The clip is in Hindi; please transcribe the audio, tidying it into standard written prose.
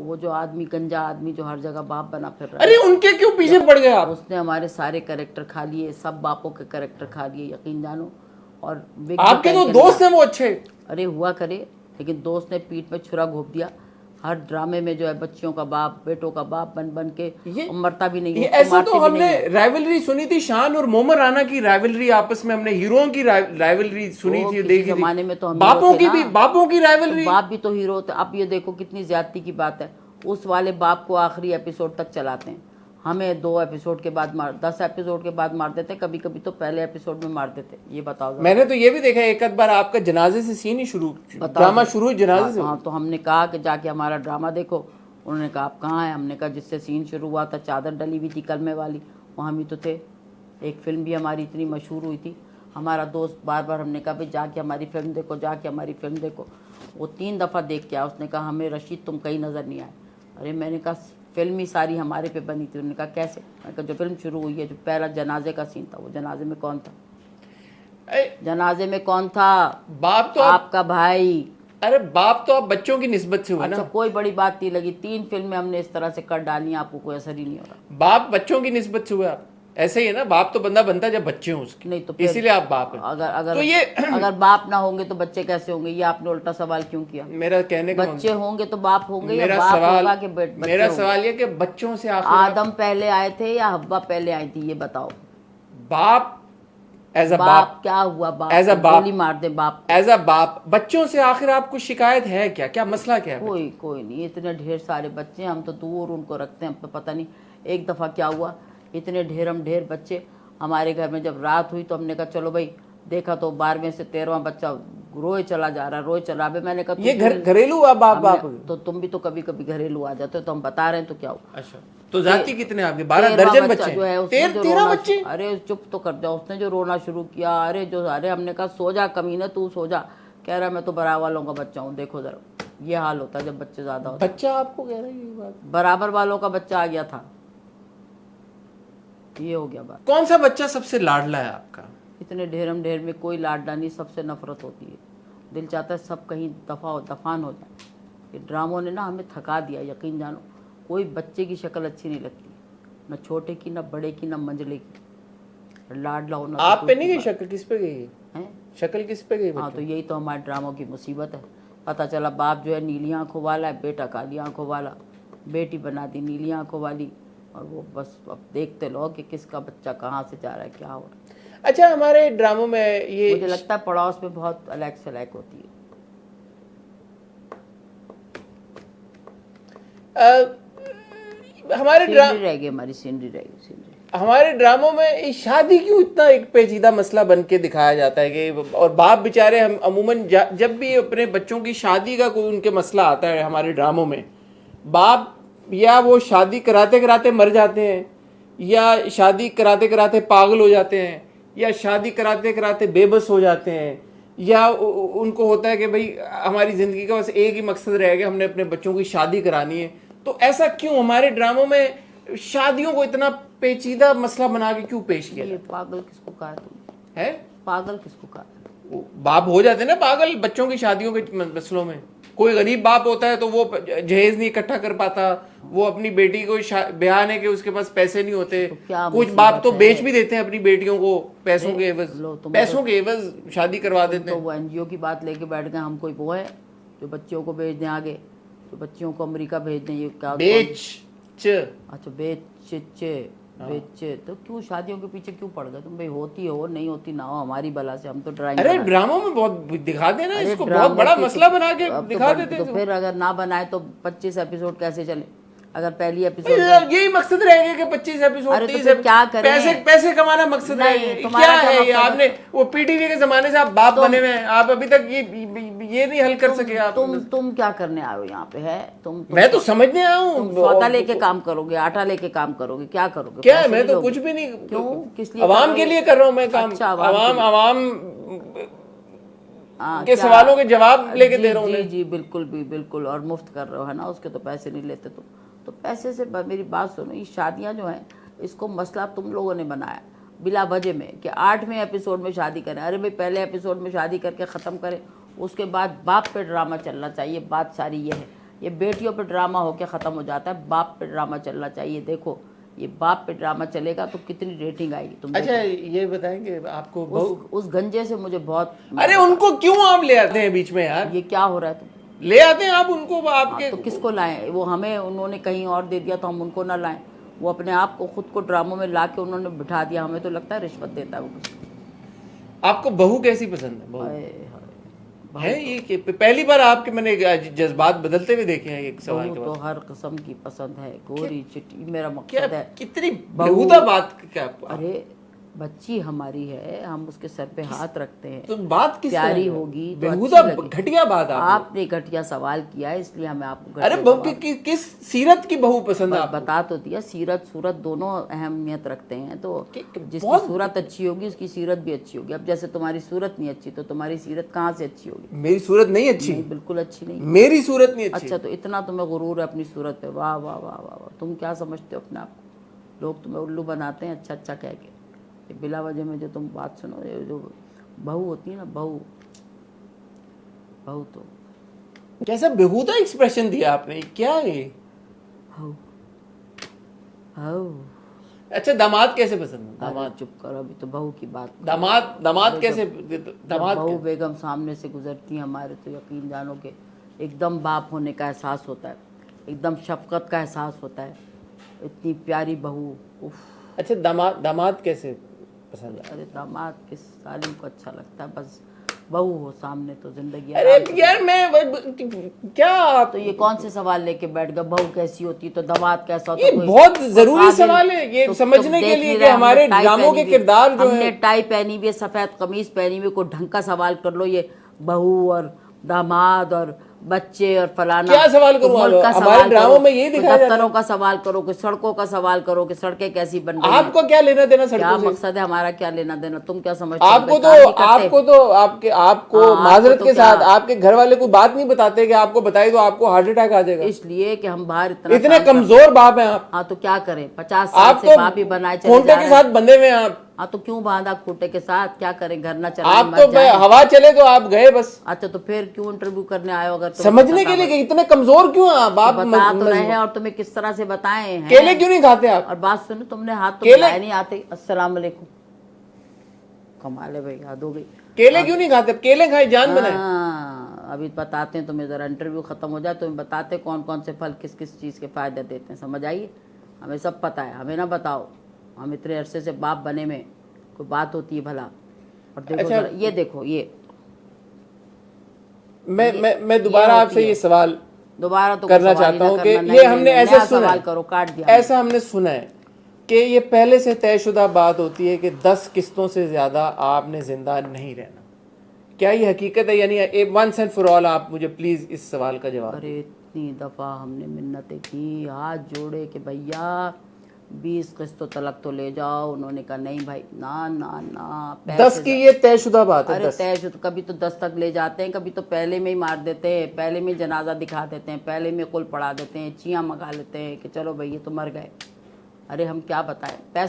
वो जो आदमी, गंजा आदमी जो हर जगह बाप बना फिर रहा है, अरे उनके क्यों पीछे पड़ गए आप? उसने हमारे सारे कैरेक्टर खा लिए, सब बापों के कैरेक्टर खा लिए, यकीन जानो। और आपके तो दोस्त हैं वो अच्छे। अरे हुआ करे, लेकिन दोस्त ने पीठ में छुरा घोंप दिया। हर ड्रामे में जो है बच्चियों का बाप, बेटों का बाप बन बन के मरता भी नहीं, ऐसा तो हमने राइवलरी सुनी थी, शान और मोमर राना की राइवलरी, आपस में हमने हीरोओं की राइवलरी सुनी थी, देखी जमाने में तो हम बापों की भी, बापों की राइवलरी, बाप भी तो हीरो थे। अब ये देखो कितनी ज्यादती की बात है, उस वाले बाप को आखिरी एपिसोड तक चलाते हैं, हमें 2 एपिसोड के बाद 10 एपिसोड के बाद मार देते, कभी कभी तो पहले एपिसोड में मार देते। ये बताओ। मैंने तो ये भी देखा एक आध बार आपका जनाजे से सीन ही शुरू, ड्रामा शुरू जनाजे से। हाँ, तो हमने कहा कि जाके हमारा ड्रामा देखो। उन्होंने कहा आप कहाँ हैं? हमने कहा जिससे सीन शुरू हुआ था, चादर डली हुई थी कलमे वाली, वहाँ भी तो थे। एक फिल्म भी हमारी इतनी मशहूर हुई थी, हमारा दोस्त बार बार, हमने कहा भाई जाके हमारी फिल्म देखो, जाके हमारी फिल्म देखो। वो 3 दफ़ा देख के आया, उसने कहा हमें रशीद तुम कहीं नज़र नहीं आए। अरे मैंने कहा फिल्म ही सारी हमारे पे बनी थी। उन्होंने कहा कैसे? मैंने कहा जो फिल्म शुरू हुई है, जो पहला जनाजे का सीन था, वो जनाजे में कौन था? जनाजे में कौन था? बाप तो आपका भाई। अरे बाप तो आप बच्चों की निस्बत से हुआ ना। कोई बड़ी बात नहीं लगी, 3 फिल्में हमने इस तरह से कर डाली, आपको कोई असर ही नहीं हो रहा। बाप बच्चों की निस्बत से हुआ, ऐसे ही है ना, बाप तो बंदा बनता है जब बच्चे हों उसके, नहीं तो इसीलिए आप बाप हैं। अगर तो ये अगर बाप ना होंगे तो बच्चे कैसे होंगे? ये आपने उल्टा सवाल क्यों किया? मेरा कहने का बच्चे होंगे तो बाप होंगे, या मेरा बाप सवाल होगा कि बच्चे? मेरा सवाल ये कि बच्चों से आदम पहले आए थे या हव्वा पहले आई थी, ये बताओ। बाप एज अ बाप क्या हुआ? बाप एज अ बाप गोली मार दे बाप एज अ बाप, बच्चों से आखिर आपको शिकायत है क्या? क्या मसला क्या है? कोई नहीं, इतने ढेर सारे बच्चे, हम तो दूर उनको रखते हैं, हमको पता नहीं। एक दफ़ा क्या हुआ, इतने ढेर बच्चे हमारे घर में जब रात हुई तो हमने कहा चलो भाई, देखा तो 12वें से 13वां बच्चा रोए चला जा रहा, रोए चला। मैंने कहा ये घरेलू बाप तो तुम भी तो कभी कभी घरेलू आ जाते हो, तो हम बता रहे हैं तो क्या हुआ। अच्छा, तो जाती कितने आपके? 12 दर्जन बच्चे जो है, 13 बच्चे। अरे चुप तो कर जाओ, उसने जो रोना शुरू किया, अरे हमने कहा सो जा कमीने, तू सो जा। कह रहा मैं तो बराबर वालों का बच्चा हूँ। देखो जरा, ये हाल होता है जब बच्चे ज्यादा होते। बच्चा आपको कह रहा है ये बात? बराबर वालों का बच्चा आ गया था, ये हो गया बात। कौन सा बच्चा सबसे लाडला है आपका? इतने ढेर में कोई लाडला नहीं, सबसे नफरत होती है। दिल चाहता है सब कहीं दफान हो जाए। ये ड्रामों ने ना हमें थका दिया, यकीन जानो। कोई बच्चे की शक्ल अच्छी नहीं लगती, न छोटे की, न बड़े की, न मंझले की। लाडला होना आप पे नहीं गई शक्ल? किस पे गई है? शक्ल किस पे गई? हाँ, तो यही तो हमारे ड्रामों की मुसीबत है। पता चला बाप जो है नीली आंखों वाला है, बेटा काली आंखों वाला, बेटी बना दी नीली आंखों वाली, और वो बस अब देखते लो कि किसका बच्चा कहाँ से जा रहा है, क्या हो रहा है। अच्छा, हमारे ड्रामों में ये मुझे लगता है पड़ोस में बहुत अलग सलैक होती है। हमारे रह गई, हमारी सीनरी रह गई। हमारे ड्रामों में शादी क्यों इतना एक पेचीदा मसला बन के दिखाया जाता है कि, और बाप बेचारे, हम अमूमन जब भी अपने बच्चों की शादी का कोई उनके मसला आता है हमारे ड्रामों में, बाप या वो शादी कराते कराते मर जाते हैं, या शादी कराते कराते पागल हो जाते हैं, या शादी कराते कराते बेबस हो जाते हैं, या उनको होता है कि भाई हमारी ज़िंदगी का बस एक ही मकसद रह गया, हमने अपने बच्चों की शादी करानी है। तो ऐसा क्यों हमारे ड्रामों में शादियों को इतना पेचीदा मसला बना के क्यों पेश किया? ये पागल किसको कहा तुमने? है पागल किसको कहा? बाप हो जाते ना पागल बच्चों की शादियों के मसलों में। कोई गरीब बाप होता है तो वो जहेज नहीं इकट्ठा कर पाता, वो अपनी बेटी को ब्याहने के उसके पास पैसे नहीं होते। तो कुछ बाप तो बेच भी देते हैं अपनी बेटियों को पैसों के एवज शादी करवा देते हैं। तो वो एनजीओ की बात लेके बैठ गए, हम कोई वो है जो बच्चियों को भेज दें आगे, जो बच्चियों को अमेरिका भेज दें? ये क्या अच्छा, बेचे तो क्यों शादियों के पीछे क्यों पड़ गए तुम? भाई होती हो नहीं होती ना हो, हमारी बला से हम तो ड्राइंग। अरे ड्रामों में बहुत दिखा देना, इसको बहुत बड़ा मसला बना के दिखा देते हैं। तो फिर अगर ना बनाए तो 25 एपिसोड कैसे चले? अगर पहली एपिसोड यही मकसद रहेगा कि 25 एपिसोड, अरे तो फिर क्या करें? पैसे कमाना मकसद रहेगा। क्या है ये? आपने वो पीटीवी के जमाने से आप बाप बने हुए हैं, आप अभी तक ये नहीं हल कर सके। आप तुम क्या करने आए हो यहाँ पे? है तुम मैं तो समझने आया हूँ। सौदा लेके काम करोगे, आटा लेके काम करोगे, क्या करोगे? क्या मैं तो कुछ भी नहीं। क्यों? किस लिए? अवाम के लिए कर रहा हूँ मैं काम। अवाम के सवालों के जवाब लेके दे रहा हूँ। जी बिल्कुल, और मुफ्त कर रहे हो, है ना? उसके तो पैसे नहीं लेते तुम। तो पैसे से मेरी बात सुनो, ये शादियां जो हैं, इसको मसला तुम लोगों ने बनाया बिला वजह में कि 8वें एपिसोड में शादी करें। अरे भाई पहले एपिसोड में शादी करके ख़त्म करें, उसके बाद बाप पे ड्रामा चलना चाहिए। बात सारी ये है, ये बेटियों पे ड्रामा होके ख़त्म हो जाता है, बाप पे ड्रामा चलना चाहिए। देखो ये बाप पे ड्रामा चलेगा तो कितनी रेटिंग आएगी तुम अच्छा ये बताएंगे आपको उस गंजे से मुझे बहुत, अरे उनको क्यों आप ले आते हैं बीच में यार? ये क्या हो रहा है तुम ले आते हैं आप उनको, आपके तो किसको लाएं? वो हमें उन्होंने कहीं और दे दिया तो हम उनको ना लाएं? वो अपने आप को खुद को ड्रामों में ला के उन्होंने बिठा दिया, हमें तो लगता है रिश्वत देता है वो कुछ। आपको बहू कैसी पसंद है? बहू हाय, हाय। है ये कि पहली बार आपके मैंने जज्बात बदलते हुए देखे हैं एक सवाल बहू के तो बाद? हर किस्म की पसंद है, गोरी चिट्टी मेरा क्या मकसद है। कितनी बेहुदा बात क्या अरे बच्ची हमारी है, हम उसके सर पे हाथ रखते हैं, तो बात किस प्यारी तरह की? होगी तो बेहुदा अच्छी लगेगी। घटिया बात आपने घटिया सवाल किया है इसलिए हमें आपको अरे घटिया बहू जवाब- किस सीरत की बहू पसंद है बस आपको? बता तो दिया, सीरत सूरत दोनों अहमियत रखते हैं। तो जिसकी बहुत- सूरत अच्छी होगी उसकी सीरत भी अच्छी होगी। अब जैसे तुम्हारी सूरत नहीं अच्छी तो तुम्हारी सीरत कहाँ से अच्छी होगी? मेरी सूरत नहीं अच्छी? नहीं, बिल्कुल अच्छी नहीं। मेरी सूरत नहीं अच्छी? अच्छा तो इतना तुम्हें गुरूर है अपनी सूरत पे, वाह वाह वाह वाह वाह। तुम क्या समझते हो अपने आप को? लोग तुम्हें उल्लू बनाते हैं अच्छा अच्छा कह के। ये बिला वजह में जो तुम बात सुनो, ये जो बहू होती है ना, बहू तो कैसा बेहुदा एक्सप्रेशन दिया आपने, क्या है ये? बहू बहू। अच्छा दामाद कैसे पसंद है? दामाद चुप करो, अभी तो बहू की बात। दामाद कैसे? जब दामाद बहू बेगम सामने से गुजरती है हमारे तो यकीन जानो कि एकदम बाप होने का एहसास होता है, एकदम शफकत का एहसास होता है। इतनी प्यारी बहू, उफ। अच्छा दामाद कैसे पसंद है? अरे दामाद किस सालिम को अच्छा लगता है, बस बहू हो सामने तो जिंदगी अरे आराम से। यार मैं क्या आप तो ये कौन से सवाल लेके बैठ गए? बहू कैसी होती है तो दामाद कैसा होता ये है? कोई- बहुत जरूरी काबिल- सवाल है ये तो समझने के देख लिए नहीं कि रहे, हमारे हमने टाई ड्रामों के पहनी हुई है। किरदार जो हमने है। टाई पहनी हुई है, सफेद कमीज पहनी हुई, कोई ढंग का सवाल कर लो। ये बहू और दामाद और बच्चे और फलाना, क्या सवाल तो करूं? मुल्क का हमारे सवाल ड्रामों करो, में यही कोई दिखाया जाता है। दफ्तरों का सवाल करो, कोई सड़कों का सवाल करो कि सड़कें कैसी बन रही हैं। आपको क्या लेना देना क्या सड़कों से? मकसद है हमारा? क्या लेना देना? तुम क्या समझते हो? आपको बेकार नहीं करते? आपको हाँ, माजरत आपको के तो क्या? साथ आपके घर वाले कोई बात नहीं बताते कि आपको बताई तो आपको हार्ट अटैक आ जाएगा? इसलिए कि हम बाहर इतना इतने साल का- कमजोर बाप हैं आप। हाँ तो क्या करें? 50 साल आप से बाप ही बनाए चले खूंटे जा के रहे हैं। साथ बंधे हुए हैं आप। हाँ तो क्यों बांधा खूंटे के साथ? क्या करें? घर ना चले, आप मर तो जाएं। हवा चले तो आप गए बस। अच्छा तो फिर क्यों इंटरव्यू करने आए हो? अगर तुम्हें समझने पता के लिए हो? कि इतने कमजोर क्यों हैं आप? आप बता तो रहे हैं, और तुम्हें किस तरह से बताए हैं। केले क्यों नहीं खाते आप? और बात सुनो, तुमने हाथ तो केले- मिलाए नहीं आते। अस्सलाम वालेकुम। कमाल है भाई, याद हो गई। केले क्यों नहीं खाते? केले खाए जान बनाए। हाँ, अभी बताते हैं तुम्हें, जरा इंटरव्यू खत्म हो जाए तो बताते हैं कौन कौन से फल किस किस चीज़ के फायदे देते हैं। समझ आइए, हमें सब पता है, हमें ना बताओ। हम इतने अरसे से बाप बने में कोई बात होती है भला? और देखो अच्छा, जरा, ये देखो, ये मैं दोबारा ये आपसे होती ये है। सवाल दोबारा तो करना कोई सवाल ही चाहता ना हूँ कि करना, ये नहीं, हमने नहीं, ऐसे नया सुना सवाल है, करो, काट दिया हमने। ऐसा हमने सुना है कि ये पहले से तयशुदा बात होती है कि 10 किस्तों से ज्यादा आपने जिंदा नहीं रहना। क्या ये हकीकत है? यानी वंस एंड फॉर ऑल आप मुझे प्लीज इस सवाल का जवाब दें। अरे इतनी दफ़ा हमने मिन्नतें की, हाथ जोड़े कि भैया 20 किस्तों तलक तो ले जाओ। उन्होंने कहा नहीं भाई, ना ना ना, 10 की ये तयशुदा बात है। अरे 10 तय तो कभी तो 10 तक ले जाते हैं, कभी तो पहले में ही मार देते हैं, पहले में जनाजा दिखा देते हैं, पहले में कुल पड़ा देते हैं, चियाँ मंगा लेते हैं कि चलो भाई ये तो मर गए। अरे हम क्या बताएं, पैसे